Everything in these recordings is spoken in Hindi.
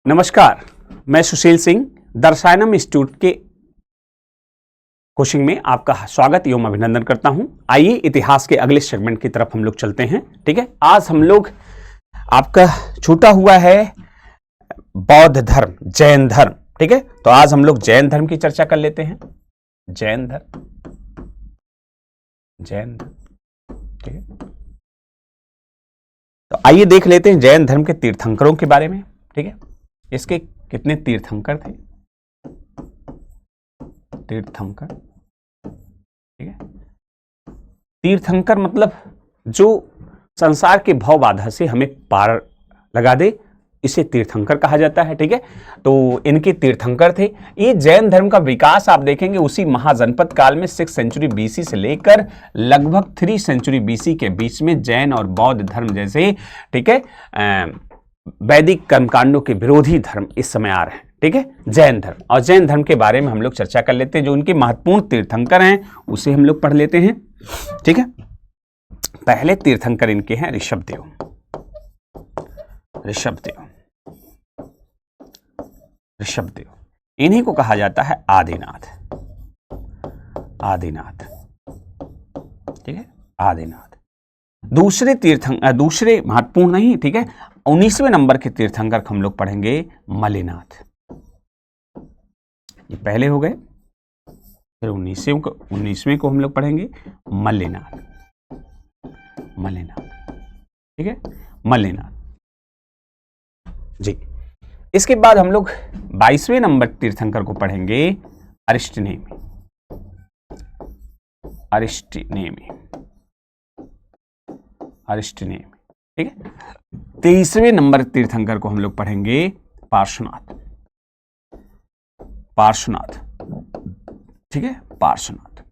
नमस्कार, मैं सुशील सिंह दर्शनम इंस्टीट्यूट के कोचिंग में आपका स्वागत एवं अभिनंदन करता हूं। आइए इतिहास के अगले सेगमेंट की तरफ हम लोग चलते हैं। ठीक है, आज हम लोग आपका छूटा हुआ है बौद्ध धर्म, जैन धर्म। ठीक है, तो आज हम लोग जैन धर्म की चर्चा कर लेते हैं। जैन धर्म, जैन धर्म। ठीक है, तो आइए देख लेते हैं जैन धर्म के तीर्थंकरों के बारे में। ठीक है, इसके कितने तीर्थंकर थे? तीर्थंकर। ठीक है, तीर्थंकर मतलब जो संसार के भव बाधा से हमें पार लगा दे, इसे तीर्थंकर कहा जाता है। ठीक है, तो इनके तीर्थंकर थे। ये जैन धर्म का विकास आप देखेंगे उसी महाजनपद काल में 6 सेंचुरी बीसी से लेकर लगभग 3 सेंचुरी बीसी के बीच में जैन और बौद्ध धर्म जैसे, ठीक है, वैदिक कर्मकांडों के विरोधी धर्म इस समय आ रहे हैं। ठीक है, जैन धर्म। और जैन धर्म के बारे में हम लोग चर्चा कर लेते हैं। जो उनके महत्वपूर्ण तीर्थंकर हैं उसे हम लोग पढ़ लेते हैं। ठीक है, पहले तीर्थंकर इनके हैं ऋषभदेव। ऋषभदेव, ऋषभदेव, इन्हीं को कहा जाता है आदिनाथ। आदिनाथ, ठीक है, आदिनाथ। दूसरे महत्वपूर्ण नहीं, ठीक है, 19वें नंबर के तीर्थंकर हम लोग पढ़ेंगे मल्लिनाथ। ये पहले हो गए, फिर 19वें को हम लोग पढ़ेंगे मल्लिनाथ। मल्लिनाथ, ठीक है, मल्लिनाथ जी। इसके बाद हम लोग 22वें नंबर तीर्थंकर को पढ़ेंगे अरिष्टनेमि। अरिष्टनेमि, अरिष्टनेमि। ठीक है, 23वें नंबर तीर्थंकर को हम लोग पढ़ेंगे पार्श्वनाथ। पार्श्वनाथ, ठीक है, पार्श्वनाथ।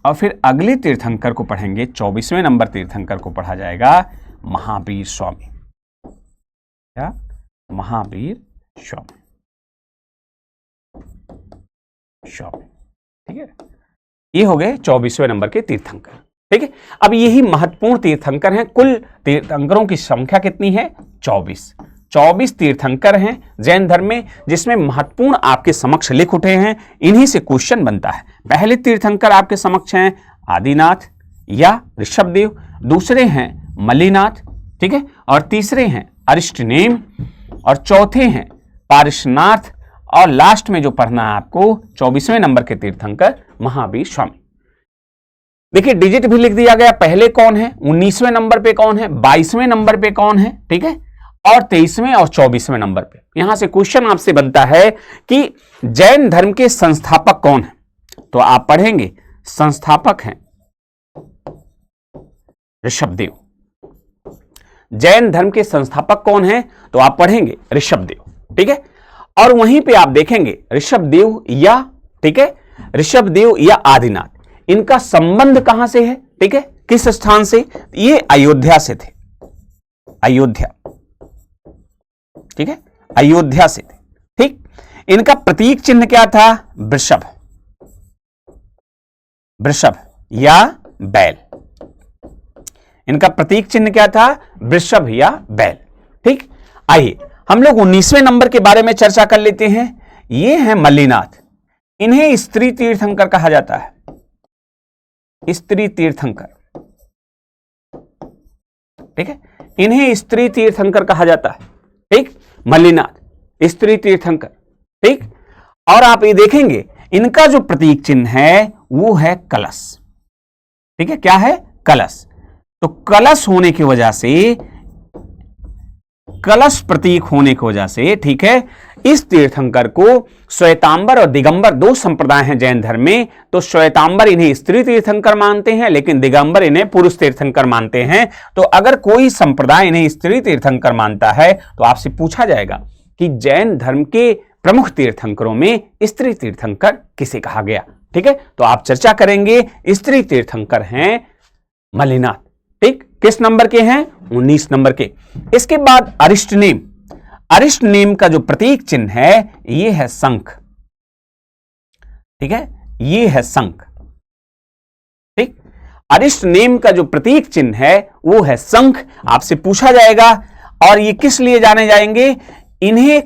और फिर अगले तीर्थंकर को पढ़ेंगे 24वें नंबर तीर्थंकर को पढ़ा जाएगा महावीर स्वामी। क्या? महावीर स्वामी। स्वामी, ठीक है, ये हो गए 24वें नंबर के तीर्थंकर। ठीक है, अब यही महत्वपूर्ण तीर्थंकर हैं। कुल तीर्थंकरों की संख्या कितनी है? 24 तीर्थंकर हैं जैन धर्म में, जिसमें महत्वपूर्ण आपके समक्ष लिख उठे हैं। इन्हीं से क्वेश्चन बनता है। पहले तीर्थंकर आपके समक्ष हैं आदिनाथ या ऋषभदेव, दूसरे हैं मल्लिनाथ, ठीक है, और तीसरे हैं अरिष्टनेम, और चौथे हैं पार्श्वनाथ, और लास्ट में जो पढ़ना है आपको 24वें नंबर के तीर्थंकर महावीर स्वामी। देखिए डिजिट भी लिख दिया गया। पहले कौन है, 19वें नंबर पे कौन है, 22वें नंबर पे कौन है, ठीक है, और 23वें और 24वें नंबर पे। यहां से क्वेश्चन आपसे बनता है कि जैन धर्म के संस्थापक कौन है, तो आप पढ़ेंगे संस्थापक हैं ऋषभदेव। जैन धर्म के संस्थापक कौन है, तो आप पढ़ेंगे ऋषभदेव। ठीक है, और वहीं पे आप देखेंगे ऋषभदेव या, ठीक है, ऋषभदेव या आदिनाथ, इनका संबंध कहां से है, ठीक है, किस स्थान से? ये अयोध्या से थे। अयोध्या, ठीक है, अयोध्या से थे। ठीक, इनका प्रतीक चिन्ह क्या था? वृषभ। वृषभ या बैल। इनका प्रतीक चिन्ह क्या था? वृषभ या बैल। ठीक, आइए हम लोग 19वें नंबर के बारे में चर्चा कर लेते हैं। ये हैं मल्लिनाथ। इन्हें स्त्री तीर्थंकर कहा जाता है। स्त्री तीर्थंकर, ठीक है, इन्हें स्त्री तीर्थंकर कहा जाता है। ठीक, मल्लिनाथ स्त्री तीर्थंकर। ठीक, और आप ये देखेंगे इनका जो प्रतीक चिन्ह है वो है कलश। ठीक है, क्या है? कलश। तो कलश होने की वजह से, कलश प्रतीक होने की वजह से, ठीक है, इस तीर्थंकर को श्वेतांबर और दिगंबर 2 संप्रदाय हैं जैन धर्म में। तो श्वेतांबर इन्हें स्त्री तीर्थंकर मानते हैं, लेकिन दिगंबर इन्हें पुरुष तीर्थंकर मानते हैं। तो अगर कोई संप्रदाय इन्हें स्त्री तीर्थंकर मानता है तो आपसे पूछा जाएगा कि जैन धर्म के प्रमुख तीर्थंकरों में स्त्री तीर्थंकर किसे कहा गया। ठीक है, तो आप चर्चा करेंगे। स्त्री तीर्थंकर हैं मल्लिनाथ। ठीक, किस नंबर के हैं? 19 नंबर के। इसके बाद अरिष्टनेम। अरिष्टनेम का जो प्रतीक चिन्ह है ये है शंख। ठीक है, ये है शंख। ठीक, अरिष्टनेम का जो प्रतीक चिन्ह है वो है शंख। आपसे पूछा जाएगा और ये किस लिए जाने जाएंगे? इन्हें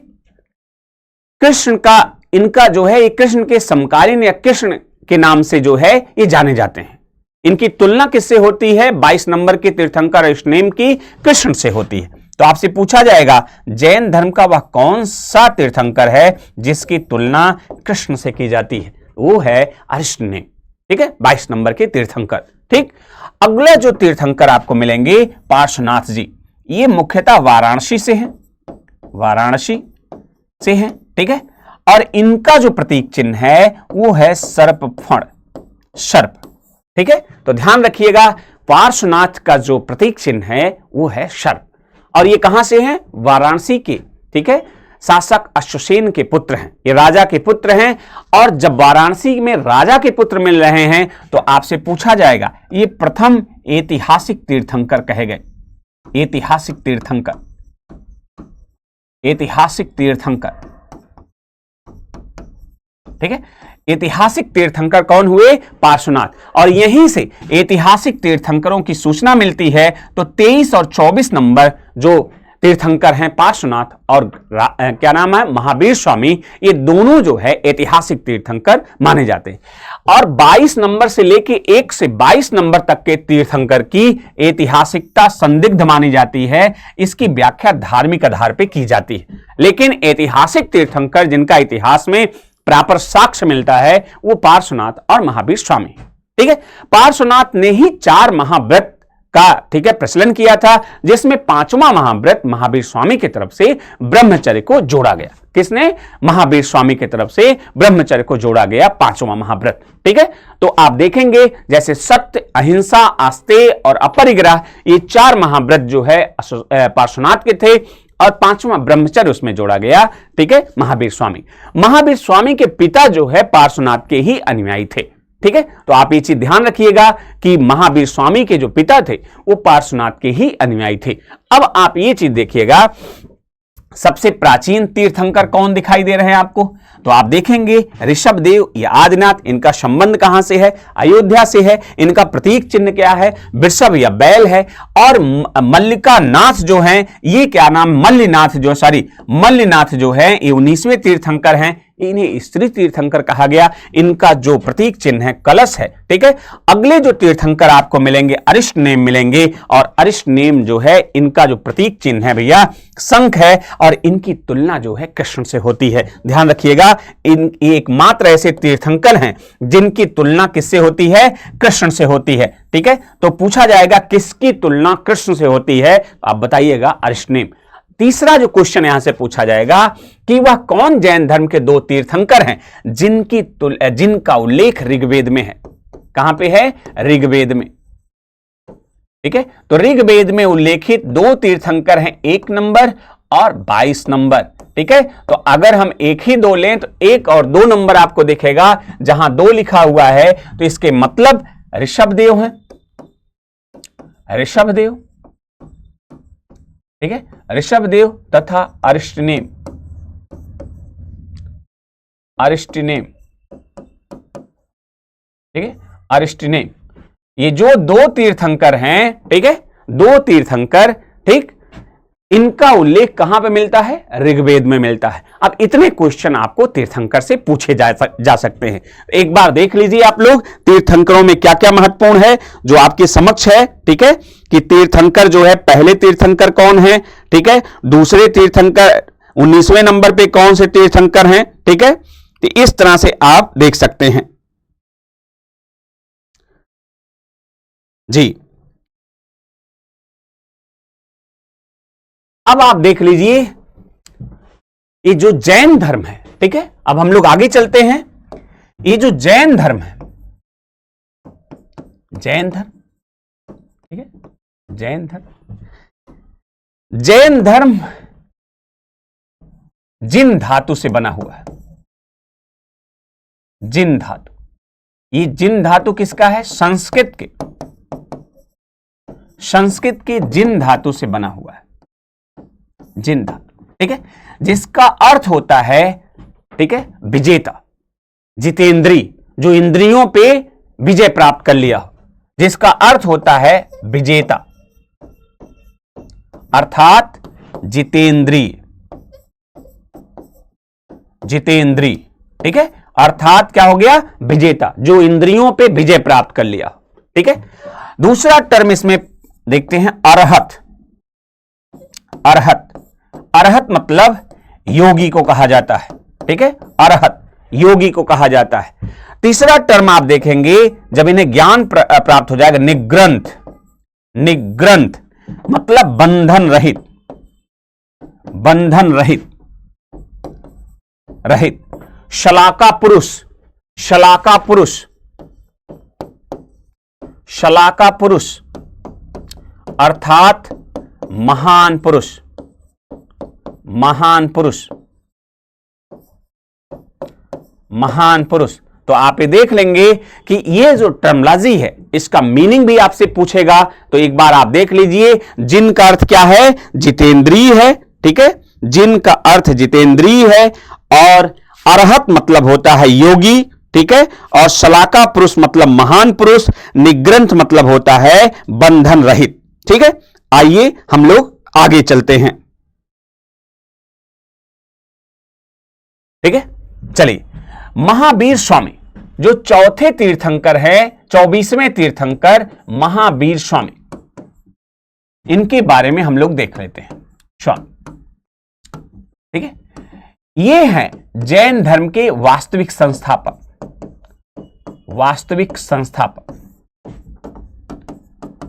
कृष्ण का, इनका जो है ये कृष्ण के समकालीन या कृष्ण के नाम से जो है ये जाने जाते हैं। इनकी तुलना किससे होती है? 22 नंबर के तीर्थंकर अरिष्टनेम की कृष्ण से होती है। तो आपसे पूछा जाएगा जैन धर्म का वह कौन सा तीर्थंकर है जिसकी तुलना कृष्ण से की जाती है? वो है अरिष्टनेम। ठीक है, 22 नंबर के तीर्थंकर। ठीक, अगला जो तीर्थंकर आपको मिलेंगे पार्श्वनाथ जी, ये मुख्यतः वाराणसी से हैं, वाराणसी से हैं। ठीक है, और इनका जो प्रतीक चिन्ह है वो है सर्प फण, सर्प। ठीक है, तो ध्यान रखिएगा पार्श्वनाथ का जो प्रतीक चिन्ह है वो है सर्प, और ये कहां से हैं? वाराणसी के। ठीक है, शासक अश्वसेन के पुत्र हैं, ये राजा के पुत्र हैं। और जब वाराणसी में राजा के पुत्र मिल रहे हैं तो आपसे पूछा जाएगा ये प्रथम ऐतिहासिक तीर्थंकर कहे गए। ऐतिहासिक तीर्थंकर, ऐतिहासिक तीर्थंकर। ठीक है, ऐतिहासिक तीर्थंकर कौन हुए? पार्श्वनाथ। और यहीं से ऐतिहासिक तीर्थंकरों की सूचना मिलती है। तो 23 और 24 नंबर जो तीर्थंकर हैं पार्श्वनाथ और क्या नाम है, महावीर स्वामी, ये दोनों जो है ऐतिहासिक तीर्थंकर माने जाते हैं। और 22 नंबर से लेके 1 से 22 नंबर तक के तीर्थंकर की ऐतिहासिकता संदिग्ध मानी जाती है। इसकी व्याख्या धार्मिक आधार पर की जाती है, लेकिन ऐतिहासिक तीर्थंकर जिनका इतिहास में प्रॉपर साक्ष्य मिलता है वो पार्श्वनाथ और महावीर स्वामी। ठीक है, पार्श्वनाथ ने ही 4 महाव्रत का, ठीक है, प्रचलन किया था, जिसमें 5वां महाव्रत महावीर स्वामी की तरफ से ब्रह्मचर्य को जोड़ा गया। किसने? महावीर स्वामी की तरफ से ब्रह्मचर्य को जोड़ा गया 5वां महाव्रत। ठीक है, तो आप देखेंगे जैसे सत्य, अहिंसा, आस्तेय और अपरिग्रह, ये 4 महाव्रत जो है पार्श्वनाथ के थे, और 5वां ब्रह्मचर्य उसमें जोड़ा गया। ठीक है, महावीर स्वामी। महावीर स्वामी के पिता जो है पार्श्वनाथ के ही अनुयायी थे। ठीक है, तो आप ये चीज ध्यान रखिएगा कि महावीर स्वामी के जो पिता थे वो पार्श्वनाथ के ही अनुयायी थे। अब आप ये चीज देखिएगा सबसे प्राचीन तीर्थंकर कौन दिखाई दे रहे हैं आपको? तो आप देखेंगे ऋषभदेव या आदिनाथ, इनका संबंध कहां से है? अयोध्या से है। इनका प्रतीक चिन्ह क्या है? वृषभ या बैल है। और मल्लिका नाथ जो हैं, ये क्या नाम, मल्लिनाथ जो है ये 19वें तीर्थंकर हैं। इन्हें स्त्री तीर्थंकर कहा गया। इनका जो प्रतीक चिन्ह है कलश है। ठीक है, अगले जो तीर्थंकर आपको मिलेंगे अरिष्टनेम मिलेंगे, और अरिष्टनेम जो है इनका जो प्रतीक चिन्ह है भैया शंख है, और इनकी तुलना जो है कृष्ण से होती है। ध्यान रखिएगा, इन एकमात्र ऐसे तीर्थंकर हैं जिनकी तुलना किससे होती है? कृष्ण से होती है। ठीक है, तो पूछा जाएगा किसकी तुलना कृष्ण से होती है? आप बताइएगा अरिष्टनेम। तीसरा जो क्वेश्चन यहां से पूछा जाएगा कि वह कौन जैन धर्म के 2 तीर्थंकर हैं जिनका उल्लेख ऋग्वेद में है? कहां पे है? ऋग्वेद में। ठीक है, तो ऋग्वेद में उल्लेखित 2 तीर्थंकर हैं, 1 नंबर और 22 नंबर। ठीक है, तो अगर हम एक ही 2 लें तो 1 और 2 नंबर आपको दिखेगा। जहां 2 लिखा हुआ है तो इसके मतलब ऋषभदेव हैं, ऋषभदेव। ठीक है, ऋषभदेव तथा अरिष्टनेम, अरिष्टनेम। ठीक है, अरिष्टनेम, ये जो 2 तीर्थंकर हैं, ठीक है, 2 तीर्थंकर, ठीक, इनका उल्लेख कहां पे मिलता है? ऋग्वेद में मिलता है। अब इतने क्वेश्चन आपको तीर्थंकर से पूछे जा सकते हैं। एक बार देख लीजिए आप लोग तीर्थंकरों में क्या क्या महत्वपूर्ण है जो आपके समक्ष है। ठीक है, कि तीर्थंकर जो है, पहले तीर्थंकर कौन है? ठीक है, दूसरे तीर्थंकर 19वें नंबर पे कौन से तीर्थंकर हैं? ठीक है, तो इस तरह से आप देख सकते हैं जी। अब आप देख लीजिए ये जो जैन धर्म है, ठीक है, अब हम लोग आगे चलते हैं। ये जो जैन धर्म है, जैन धर्म, ठीक है, जैन धर्म, जैन धर्म जिन धातु से बना हुआ है। जिन धातु, ये जिन धातु किसका है? संस्कृत के, संस्कृत के जिन धातु से बना हुआ है, जिन धातु। ठीक है, जिसका अर्थ होता है, ठीक है, विजेता, जितेंद्री, जो इंद्रियों पे विजय प्राप्त कर लिया हो, जिसका अर्थ होता है विजेता, अर्थात जितेंद्रीय, जितेंद्री, ठीक है, अर्थात क्या हो गया, विजेता, जो इंद्रियों पे विजय प्राप्त कर लिया, ठीक है। दूसरा टर्म इसमें देखते हैं अरहत। अरहत, अरहत मतलब योगी को कहा जाता है, ठीक है, अरहत योगी को कहा जाता है। तीसरा टर्म आप देखेंगे जब इन्हें ज्ञान प्राप्त हो जाएगा, निग्रंथ। निग्रंथ मतलब बंधन रहित, बंधन रहित, रहित। शलाका पुरुष, शलाका पुरुष, शलाका पुरुष अर्थात महान पुरुष, महान पुरुष, महान पुरुष। तो आप ये देख लेंगे कि ये जो टर्मोलॉजी है इसका मीनिंग भी आपसे पूछेगा, तो एक बार आप देख लीजिए। जिन का अर्थ क्या है, जितेंद्रीय है, ठीक है, जिन का अर्थ जितेंद्रीय है, और अरहत मतलब होता है योगी, ठीक है, और शलाका पुरुष मतलब महान पुरुष, निग्रंथ मतलब होता है बंधन रहित, ठीक है। आइए हम लोग आगे चलते हैं, ठीक है। चलिए, महावीर स्वामी जो चौथे तीर्थंकर हैं, 24वें तीर्थंकर महावीर स्वामी, इनके बारे में हम लोग देख लेते हैं। स्वामी, ठीक है, ये हैं जैन धर्म के वास्तविक संस्थापक, वास्तविक संस्थापक,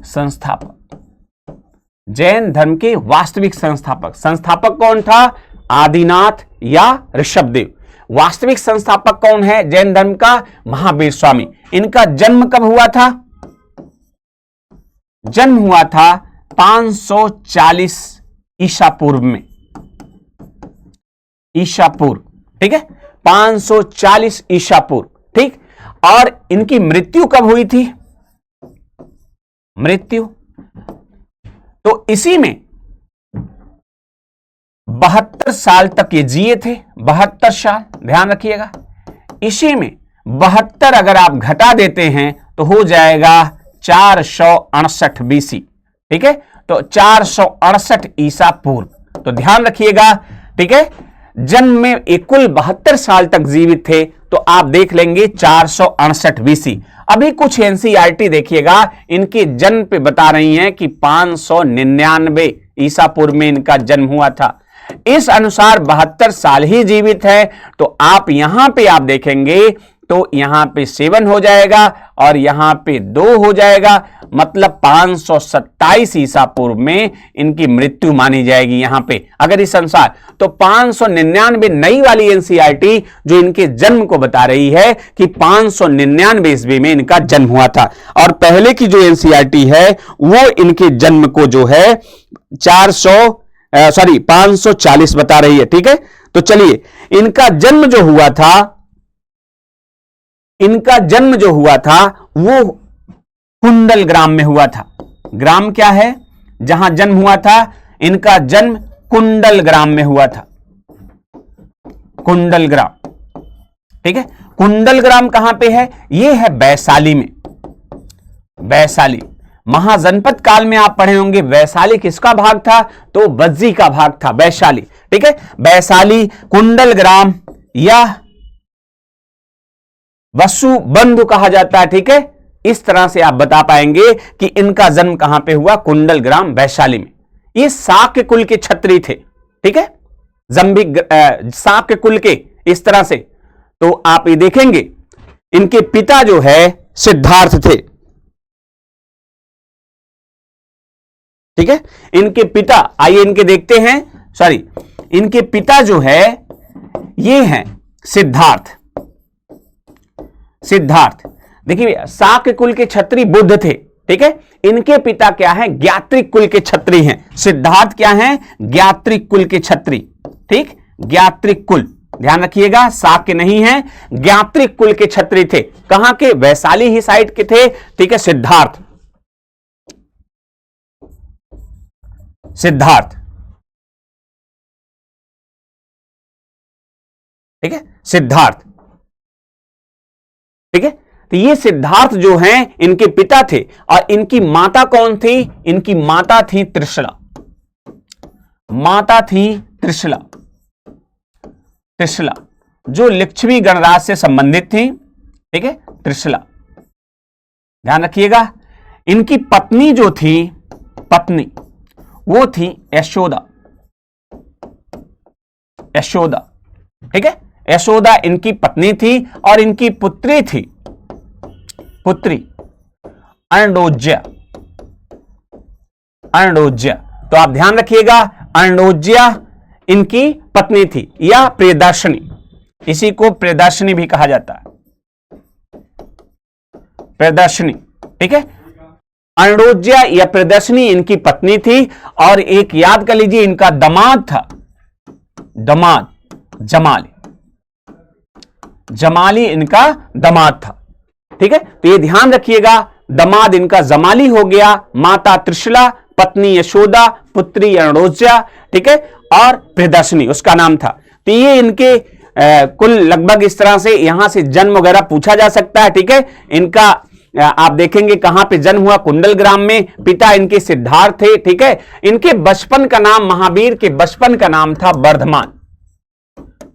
संस्थापक, जैन धर्म के वास्तविक संस्थापक। संस्थापक कौन था, आदिनाथ या ऋषभदेव। वास्तविक संस्थापक कौन है जैन धर्म का, महावीर स्वामी। इनका जन्म कब हुआ था, जन्म हुआ था 540 ईसा पूर्व में, ईसा पूर्व, ठीक है, 540 ईसा पूर्व, ठीक। और इनकी मृत्यु कब हुई थी, मृत्यु तो इसी में 72 साल तक ये जिए थे, 72 साल, ध्यान रखिएगा। इसी में 72 अगर आप घटा देते हैं तो हो जाएगा 468 बीसी, ठीक है, तो 468 ईसा पूर्व। तो ध्यान रखिएगा, ठीक है, जन्म में एक कुल 72 साल तक जीवित थे, तो आप देख लेंगे 468 बीसी। अभी कुछ एनसीईआरटी देखिएगा, इनके जन्म पे बता रही हैं कि 599 ईसा पूर्व में इनका जन्म हुआ था। इस अनुसार 72 साल ही जीवित है, तो आप यहां पे आप देखेंगे तो यहां पे 7 हो जाएगा और यहां पे 2 हो जाएगा, मतलब 527 ईसा पूर्व में इनकी मृत्यु मानी जाएगी यहां पे अगर इस अनुसार। तो 599 नई वाली एनसीईआरटी जो इनके जन्म को बता रही है कि 599 ईस्वी में इनका जन्म हुआ था, और पहले की जो एनसीईआरटी है वो इनके जन्म को जो है 540 बता रही है, ठीक है। तो चलिए, इनका जन्म जो हुआ था, इनका जन्म जो हुआ था वो कुंडल ग्राम में हुआ था। ग्राम क्या है जहां जन्म हुआ था, इनका जन्म कुंडल ग्राम में हुआ था, कुंडल ग्राम, ठीक है। कुंडल ग्राम कहां पे है, ये है वैशाली में, वैशाली। महाजनपद काल में आप पढ़े होंगे वैशाली किसका भाग था, तो वज्जी का भाग था, वैशाली, ठीक है। वैशाली, कुंडल ग्राम या वसु बंधु कहा जाता है, ठीक है। इस तरह से आप बता पाएंगे कि इनका जन्म कहां पे हुआ, कुंडल ग्राम वैशाली में। ये शाक्य कुल के क्षत्रिय थे, ठीक है, शाक्य कुल के, इस तरह से। तो आप ये देखेंगे इनके पिता जो है सिद्धार्थ थे, ठीक है। इनके पिता, आइए इनके देखते हैं, सॉरी, इनके पिता जो है ये हैं सिद्धार्थ। सिद्धार्थ देखिए भैया, शाक्य कुल के क्षत्रिय बुद्ध थे, ठीक है। इनके पिता क्या है, ज्ञात्रिक कुल के क्षत्रिय हैं। सिद्धार्थ क्या हैं, ज्ञात्रिक कुल के क्षत्रिय, ठीक, ज्ञात्रिक कुल, ध्यान रखिएगा, शाक्य नहीं है, ज्ञात्रिक कुल के क्षत्रिय थे। कहां के, वैशाली ही साइड के थे, ठीक है। सिद्धार्थ, सिद्धार्थ, ठीक है, सिद्धार्थ, ठीक है। तो ये सिद्धार्थ जो हैं इनके पिता थे, और इनकी माता कौन थी, इनकी माता थी त्रिशला, माता थी त्रिशला, त्रिशला, जो लिच्छवी गणराज्य से संबंधित थी, ठीक है, त्रिशला। ध्यान रखिएगा, इनकी पत्नी जो थी, पत्नी वो थी यशोदा, यशोदा, ठीक है, यशोदा इनकी पत्नी थी और इनकी पुत्री थी, पुत्री अर्णोज्या, अर्णोज्या। तो आप ध्यान रखिएगा, अर्णोज्या इनकी पत्नी थी या प्रियदर्शनी, इसी को प्रियदर्शनी भी कहा जाता है, प्रियदर्शनी, ठीक है। अर्णोज्या या प्रियदर्शनी इनकी पत्नी थी और एक याद कर लीजिए इनका दामाद था, दामाद जमाली, जमाली इनका दामाद था, ठीक है। तो ये ध्यान रखिएगा, दामाद इनका जमाली हो गया, माता त्रिशला, पत्नी यशोदा, पुत्री अर्णोज्या, ठीक है, और प्रियदर्शनी उसका नाम था। तो ये इनके कुल लगभग इस तरह से यहां से जन्म वगैरह पूछा जा सकता है, ठीक है। इनका आप देखेंगे कहां पे जन्म हुआ, कुंडलग्राम में। पिता इनके सिद्धार्थ थे, ठीक है। इनके बचपन का नाम, महावीर के बचपन का नाम था वर्धमान,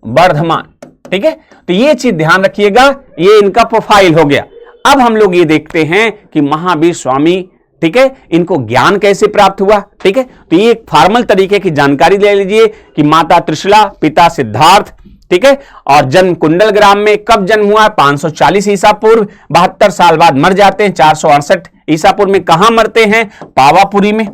वर्धमान, ठीक है। तो ये चीज ध्यान रखिएगा, ये इनका प्रोफाइल हो गया। अब हम लोग ये देखते हैं कि महावीर स्वामी, ठीक है, इनको ज्ञान कैसे प्राप्त हुआ, ठीक है। तो ये एक फॉर्मल तरीके की जानकारी ले लीजिए कि माता त्रिशला, पिता सिद्धार्थ, ठीक है, और जन्म कुंडलग्राम में। कब जन्म हुआ? 540 ईसा पूर्व, 72 साल बाद मर जाते हैं 468 ईसा पूर्व में। कहां मरते हैं? पावापुरी में,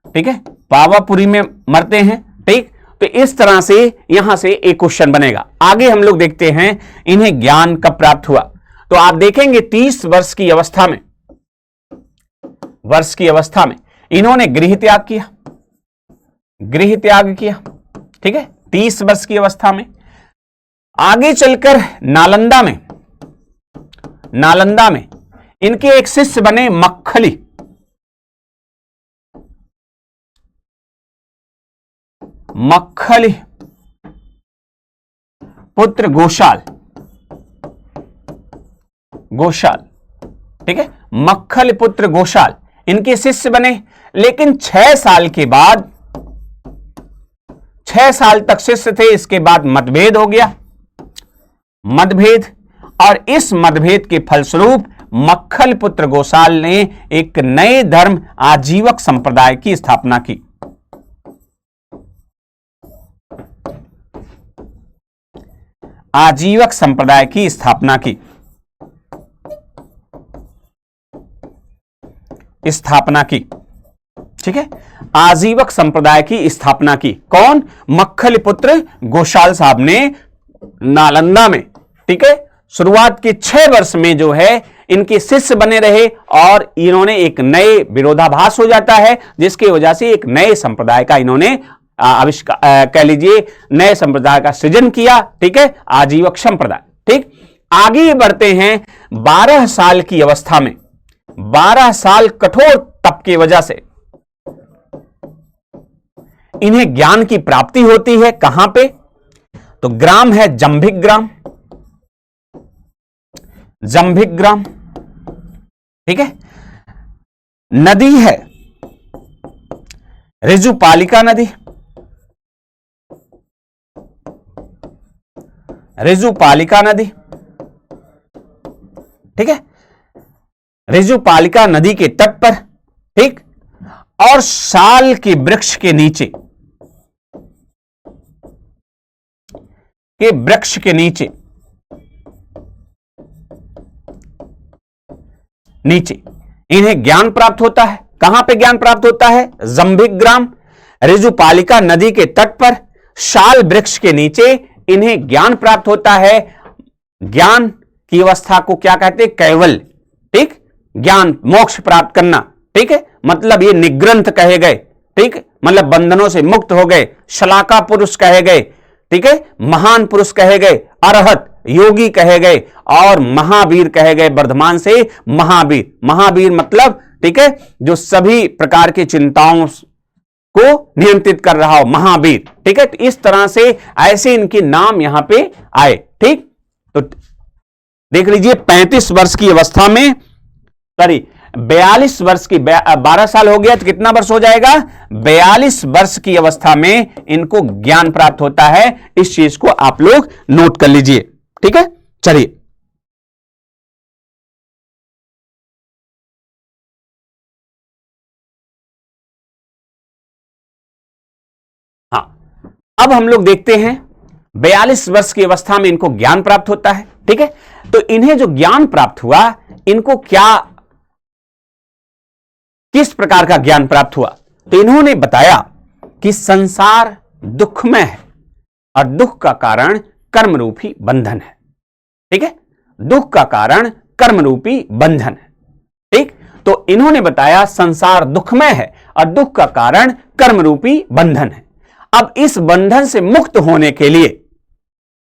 ठीक है, पावापुरी में मरते हैं, ठीक। तो इस तरह से यहां से एक क्वेश्चन बनेगा। आगे हम लोग देखते हैं इन्हें ज्ञान कब प्राप्त हुआ। तो आप देखेंगे 30 वर्ष की अवस्था में, वर्ष की अवस्था में इन्होंने गृह त्याग किया, गृह त्याग किया, ठीक है, 30 वर्ष की अवस्था में। आगे चलकर नालंदा में, नालंदा में इनके एक शिष्य बने मक्खली, मक्खली पुत्र गोशाल, गोशाल, ठीक है, मक्खल पुत्र गोशाल इनके शिष्य बने। लेकिन 6 साल के बाद, 6 साल तक शिष्य थे, इसके बाद मतभेद हो गया, मतभेद, और इस मतभेद के फलस्वरूप मक्खल पुत्र गोशाल ने एक नए धर्म आजीवक संप्रदाय की स्थापना की। आजीवक संप्रदाय की स्थापना की, स्थापना की, ठीक है, आजीवक संप्रदाय की स्थापना की। कौन? मक्खल पुत्र गोशाल साहब ने नालंदा में, ठीक है। शुरुआत के 6 वर्ष में जो है इनके शिष्य बने रहे और इन्होंने एक नए विरोधाभास हो जाता है, जिसकी वजह से एक नए संप्रदाय का इन्होंने आविष्कार, कह लीजिए नए संप्रदाय का सृजन किया, ठीक है, आजीवक संप्रदाय, ठीक। आगे बढ़ते हैं 12 साल की अवस्था में, 12 साल कठोर तप की वजह से इन्हें ज्ञान की प्राप्ति होती है। कहां पे? तो ग्राम है जंभिक ग्राम, जंभिक ग्राम, ठीक है। नदी है ऋजुपालिका नदी, ऋजुपालिका नदी, ठीक है, ऋजुपालिका नदी के तट पर, ठीक, और साल के वृक्ष के नीचे, के वृक्ष के नीचे, नीचे इन्हें ज्ञान प्राप्त होता है। कहां पे ज्ञान प्राप्त होता है? जंभिक ग्राम, ऋजुपालिका नदी के तट पर, साल वृक्ष के नीचे इन्हें ज्ञान प्राप्त होता है। ज्ञान की अवस्था को क्या कहते हैं? कैवल्य, ठीक, ज्ञान, मोक्ष प्राप्त करना, ठीक है, मतलब ये निग्रंथ कहे गए, ठीक, मतलब बंधनों से मुक्त हो गए, शलाका पुरुष कहे गए, ठीक है, महान पुरुष कहे गए, अरहत, योगी कहे गए, और महावीर कहे गए। वर्धमान से महावीर, महावीर मतलब, ठीक है, जो सभी प्रकार की चिंताओं को नियंत्रित कर रहा हो, महावीर, ठीक है। तो इस तरह से ऐसे इनके नाम यहां पे आए, ठीक। तो देख लीजिए 35 वर्ष की अवस्था में, सॉरी 42 वर्ष की 12 साल हो गया तो कितना वर्ष हो जाएगा? 42 वर्ष की अवस्था में इनको ज्ञान प्राप्त होता है। इस चीज को आप लोग नोट कर लीजिए, ठीक है। चलिए, हाँ, अब हम लोग देखते हैं 42 वर्ष की अवस्था में इनको ज्ञान प्राप्त होता है, ठीक है। तो इन्हें जो ज्ञान प्राप्त हुआ, इनको क्या, किस प्रकार का ज्ञान प्राप्त हुआ? तो इन्होंने बताया कि संसार दुखमय है और दुख का कारण कर्म रूपी बंधन है, ठीक है। दुख का कारण कर्म रूपी बंधन है, ठीक। तो इन्होंने बताया संसार दुखमय है और दुख का कारण कर्म रूपी बंधन है। अब इस बंधन से मुक्त होने के लिए,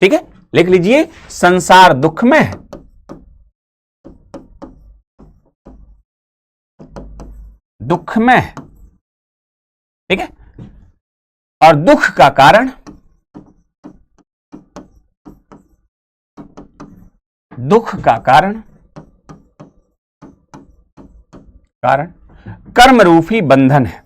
ठीक है, लिख लीजिए, संसार दुखमय है, दुखमय है, ठीक है, और दुख का कारण, दुख का कारण कर्म रूपी बंधन है।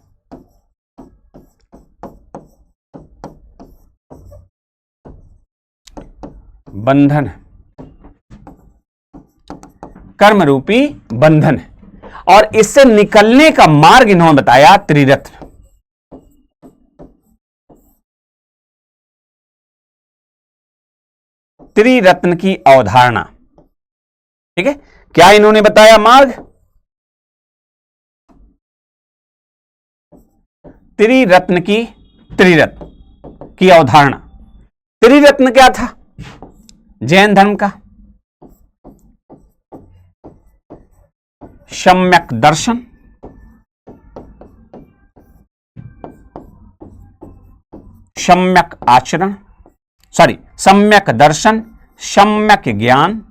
बंधन, कर्म रूपी बंधन है। और इससे निकलने का मार्ग इन्होंने बताया त्रिरत्न। त्रिरत्न की अवधारणा, ठीक है। क्या इन्होंने बताया मार्ग? त्रिरत्न की अवधारणा। त्रिरत्न क्या था? जैन धर्म का सम्यक दर्शन, सम्यक आचरण, सम्यक दर्शन, सम्यक ज्ञान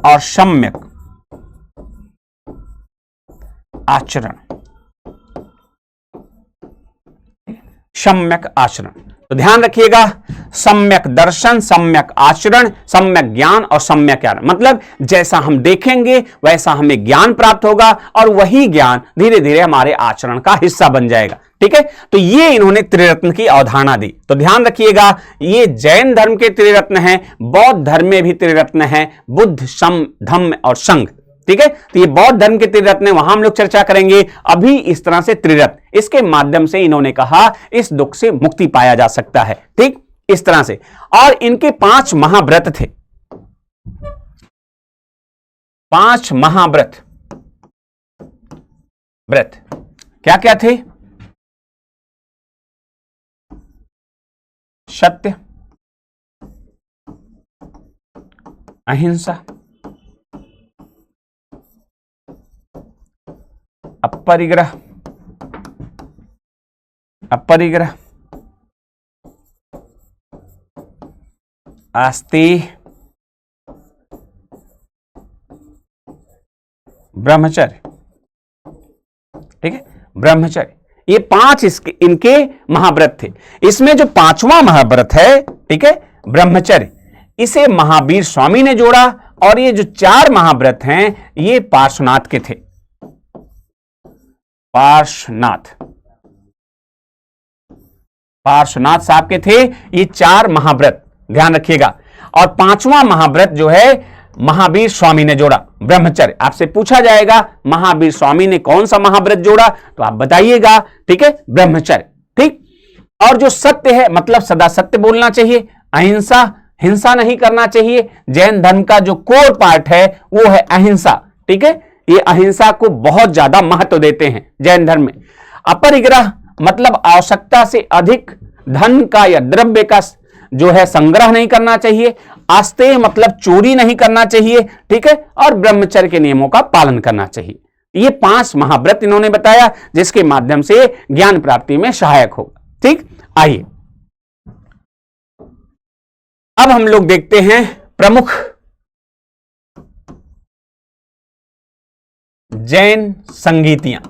और सम्यक आचरण। सम्यक आचरण, तो ध्यान रखिएगा, सम्यक दर्शन, सम्यक आचरण, सम्यक ज्ञान और सम्यक आचरण, मतलब जैसा हम देखेंगे वैसा हमें ज्ञान प्राप्त होगा और वही ज्ञान धीरे धीरे हमारे आचरण का हिस्सा बन जाएगा, ठीक है। तो ये इन्होंने त्रिरत्न की अवधारणा दी। तो ध्यान रखिएगा, ये जैन धर्म के त्रिरत्न हैं, बौद्ध धर्म में भी त्रिरत्न हैं, बुद्ध, सम, धम्म और संघ, ठीक है। तो ये बौद्ध धर्म के त्रिरत्न है, वहां हम लोग चर्चा करेंगे। अभी इस तरह से त्रिरत्न, इसके माध्यम से इन्होंने कहा इस दुख से मुक्ति पाया जा सकता है, ठीक, इस तरह से। और इनके 5 महाव्रत थे, 5 महाव्रत, व्रत क्या क्या थे? सत्य, अहिंसा, अपरिग्रह, आस्तेय, ब्रह्मचर्य, ठीक है, ब्रह्मचर्य। ये 5 इनके महाव्रत थे। इसमें जो 5वां महाव्रत है, ठीक है, ब्रह्मचर्य, इसे महावीर स्वामी ने जोड़ा। और ये जो 4 महाव्रत हैं ये पार्श्वनाथ के थे, पार्श्वनाथ साहब के थे ये 4 महाव्रत, ध्यान रखिएगा। और 5वां महाव्रत जो है महावीर स्वामी ने जोड़ा, ब्रह्मचर्य। आपसे पूछा जाएगा महावीर स्वामी ने कौन सा महाव्रत जोड़ा, तो आप बताइएगा, ठीक है, ब्रह्मचर्य, ठीक। और जो सत्य है, मतलब सदा सत्य बोलना चाहिए, अहिंसा, हिंसा नहीं करना चाहिए। जैन धर्म का जो कोर पार्ट है वो है अहिंसा, ठीक है, ये अहिंसा को बहुत ज्यादा महत्व देते हैं जैन धर्म में। अपरिग्रह मतलब आवश्यकता से अधिक धन का या द्रव्य का जो है संग्रह नहीं करना चाहिए। आस्तेय मतलब चोरी नहीं करना चाहिए, ठीक है, और ब्रह्मचर्य के नियमों का पालन करना चाहिए। ये 5 महाव्रत इन्होंने बताया जिसके माध्यम से ज्ञान प्राप्ति में सहायक होगा, ठीक। आइए अब हम लोग देखते हैं प्रमुख जैन संगीतियां।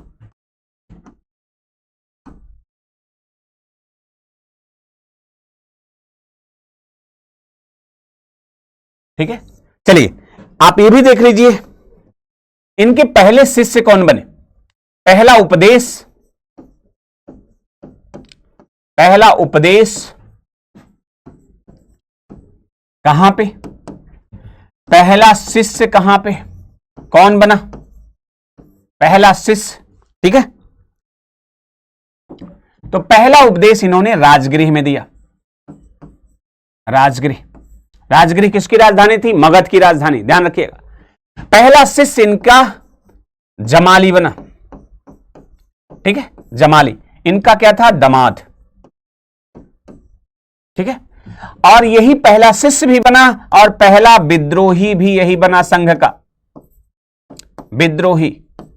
ठीक है, चलिए आप ये भी देख लीजिए, इनके पहले शिष्य कौन बने? पहला उपदेश कहां पे? पहला शिष्य कहां पे? कौन बना पहला शिष्य? ठीक है, तो पहला उपदेश इन्होंने राजगृह में दिया। राजगृह किसकी राजधानी थी? मगध की राजधानी, ध्यान रखिएगा। पहला शिष्य इनका जमाली बना। ठीक है, जमाली इनका क्या था? दामाद। ठीक है, और यही पहला शिष्य भी बना और पहला विद्रोही भी यही बना संघ का, विद्रोही।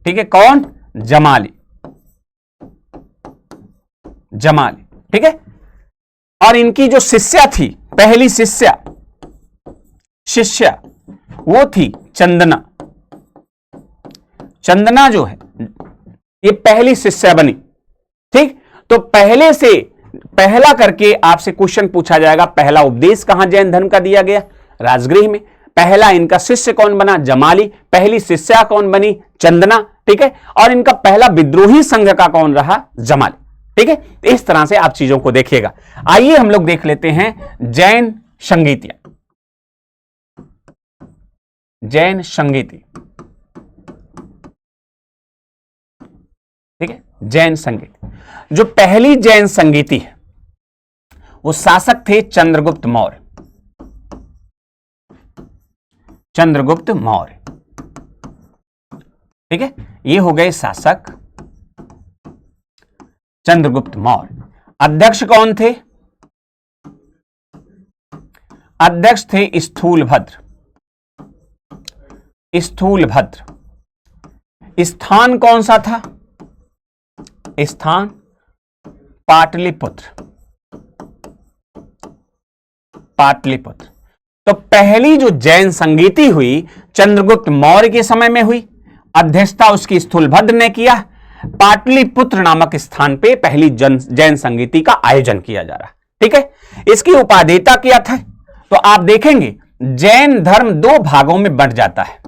ठीक है, कौन? जमाली। ठीक है, और इनकी जो शिष्या थी, पहली शिष्या वो थी चंदना। चंदना जो है ये पहली शिष्या बनी। ठीक, तो पहले से पहला करके आपसे क्वेश्चन पूछा जाएगा, पहला उपदेश कहां जैन धर्म का दिया गया? राजगृह में। पहला इनका शिष्य कौन बना? जमाली। पहली शिष्या कौन बनी? चंदना। ठीक है, और इनका पहला विद्रोही संघ का कौन रहा? जमाली। ठीक है, इस तरह से आप चीजों को देखिएगा। आइए हम लोग देख लेते हैं जैन संगीतियां। जैन संगीति, ठीक है, जैन संगीति। जो पहली जैन संगीति है वो शासक थे चंद्रगुप्त मौर्य। चंद्रगुप्त मौर्य, ठीक है, ये हो गए शासक चंद्रगुप्त मौर्य। अध्यक्ष कौन थे? अध्यक्ष थे स्थूलभद्र। स्थान कौन सा था? स्थान पाटलिपुत्र। तो पहली जो जैन संगीति हुई चंद्रगुप्त मौर्य के समय में हुई, अध्यक्षता उसकी स्थूलभद्र ने किया। पाटलिपुत्र नामक स्थान पे पहली जैन संगीति का आयोजन किया जा रहा। ठीक है, इसकी उपादेयता क्या था? तो आप देखेंगे जैन धर्म दो भागों में बंट जाता है।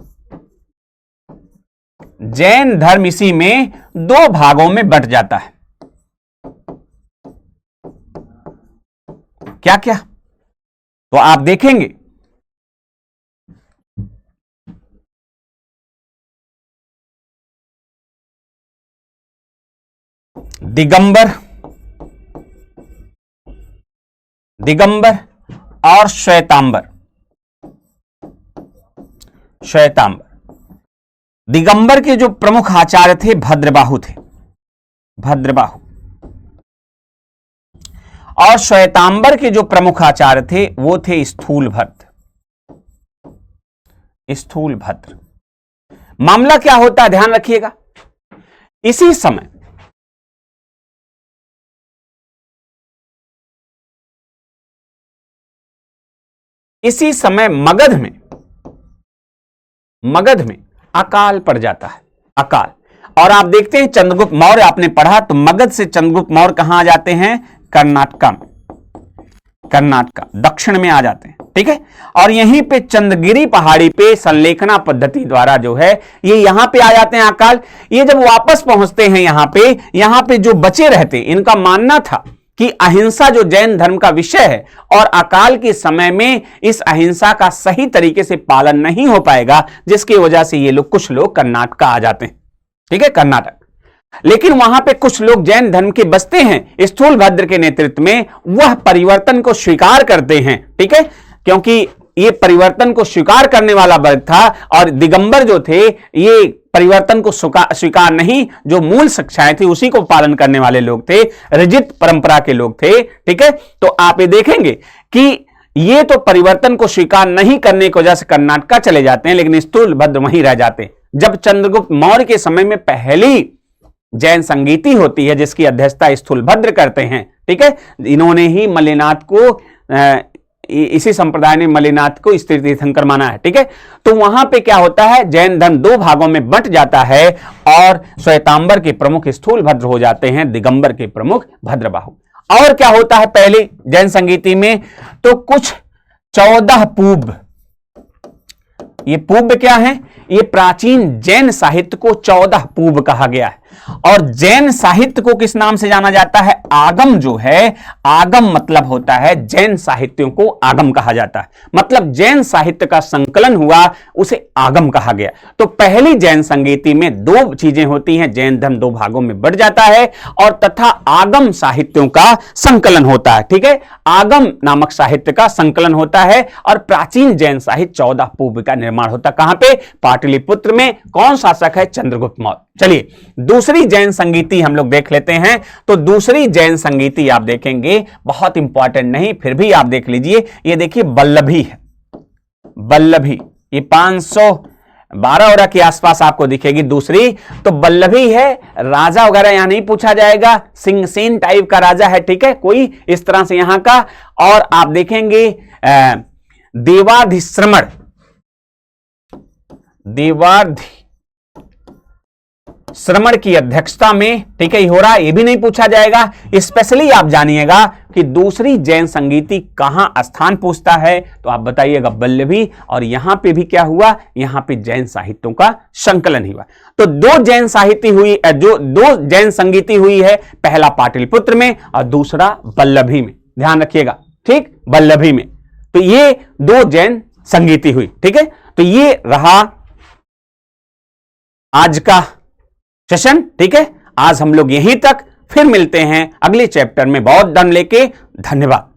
जैन धर्म इसी में दो भागों में बंट जाता है। क्या क्या? तो आप देखेंगे दिगंबर और श्वेतांबर। दिगंबर के जो प्रमुख आचार्य थे भद्रबाहु थे, और श्वेतांबर के जो प्रमुख आचार्य थे वो थे स्थूलभद्र। मामला क्या होता है, ध्यान रखिएगा। इसी समय मगध में अकाल पड़ जाता है। अकाल, और आप देखते हैं चंद्रगुप्त मौर्य आपने पढ़ा तो मगध से चंद्रगुप्त मौर्य कहां आ जाते हैं? कर्नाटका दक्षिण में आ जाते हैं। ठीक है, और यहीं पे चंद्रगिरी पहाड़ी पे संलेखना पद्धति द्वारा जो है ये यहां पे आ जाते हैं अकाल। ये जब वापस पहुंचते हैं यहां पे जो बचे रहते, इनका मानना था कि अहिंसा जो जैन धर्म का विषय है और अकाल के समय में इस अहिंसा का सही तरीके से पालन नहीं हो पाएगा, जिसकी वजह से ये कुछ लोग कर्नाटका आ जाते हैं। ठीक है, कर्नाटक। लेकिन वहां पे कुछ लोग जैन धर्म के बसते हैं स्थूलभद्र के नेतृत्व में, वह परिवर्तन को स्वीकार करते हैं। ठीक है, क्योंकि ये परिवर्तन को स्वीकार करने वाला वर्ग था और दिगंबर जो थे ये परिवर्तन को स्वीकार नहीं, जो मूल शिक्षाएं थी उसी को पालन करने वाले लोग थे, रजित परंपरा के लोग थे। ठीक है, तो आप ये देखेंगे कि ये तो परिवर्तन को स्वीकार नहीं करने की वजह से कर्नाटका चले जाते हैं, लेकिन स्थूलभद्र वहीं रह जाते हैं। जब चंद्रगुप्त मौर्य के समय में पहली जैन संगीति होती है जिसकी अध्यक्षता स्थूलभद्र करते हैं। ठीक है, इन्होंने ही मल्लिनाथ को इसी संप्रदाय ने मल्लिनाथ को स्त्री तीर्थंकर माना है। ठीक है, तो वहां पे क्या होता है, जैन धर्म दो भागों में बंट जाता है और श्वेतांबर के प्रमुख स्थूलभद्र हो जाते हैं, दिगंबर के प्रमुख भद्रबाहु। और क्या होता है पहले जैन संगीति में, तो कुछ 14 पूर्व ये पूर्व क्या है? ये प्राचीन जैन साहित्य को 14 पूर्व कहा गया है। और जैन साहित्य को किस नाम से जाना जाता है? आगम जो है, आगम मतलब होता है जैन साहित्यों को आगम कहा जाता है, मतलब जैन साहित्य का संकलन हुआ उसे आगम कहा गया। तो पहली जैन संगीति में दो चीजें होती हैं, जैन धर्म दो भागों में बढ़ जाता है और तथा आगम साहित्यों का संकलन होता है। ठीक है, आगम नामक साहित्य का संकलन होता है और प्राचीन जैन साहित्य 14 पूर्व का निर्माण होता है। कहां पे? पाटलिपुत्र में। कौन शासक है? चंद्रगुप्त मौर्य। चलिए दूसरी जैन संगीति हम लोग देख लेते हैं। तो दूसरी जैन संगीति आप देखेंगे, बहुत इंपॉर्टेंट नहीं फिर भी आप देख लीजिए। ये देखिए वल्लभी है, वल्लभी, ये 512 वगैरह के आसपास आपको दिखेगी दूसरी। तो वल्लभी है, राजा वगैरह यहां नहीं पूछा जाएगा, सिंहसेन टाइप का राजा है। ठीक है, कोई इस तरह से यहां का। और आप देखेंगे देवाधिश्रमण, श्रमण की अध्यक्षता में, ठीक है, हो रहा, ये भी नहीं पूछा जाएगा। स्पेशली आप जानिएगा कि दूसरी जैन संगीति कहां स्थान पूछता है, तो आप बताइएगा वल्लभी। और यहां पे भी क्या हुआ? यहां पे जैन साहित्यों का संकलन हुआ। तो दो जैन साहित्य हुई, जो दो जैन संगीति हुई है, पहला पाटलिपुत्र में और दूसरा वल्लभी में। ध्यान रखिएगा, ठीक, वल्लभी में। तो ये दो जैन संगीति हुई। ठीक है, तो ये रहा आज का सेशन। ठीक है, आज हम लोग यहीं तक, फिर मिलते हैं अगले चैप्टर में बौद्ध धर्म लेके। धन्यवाद।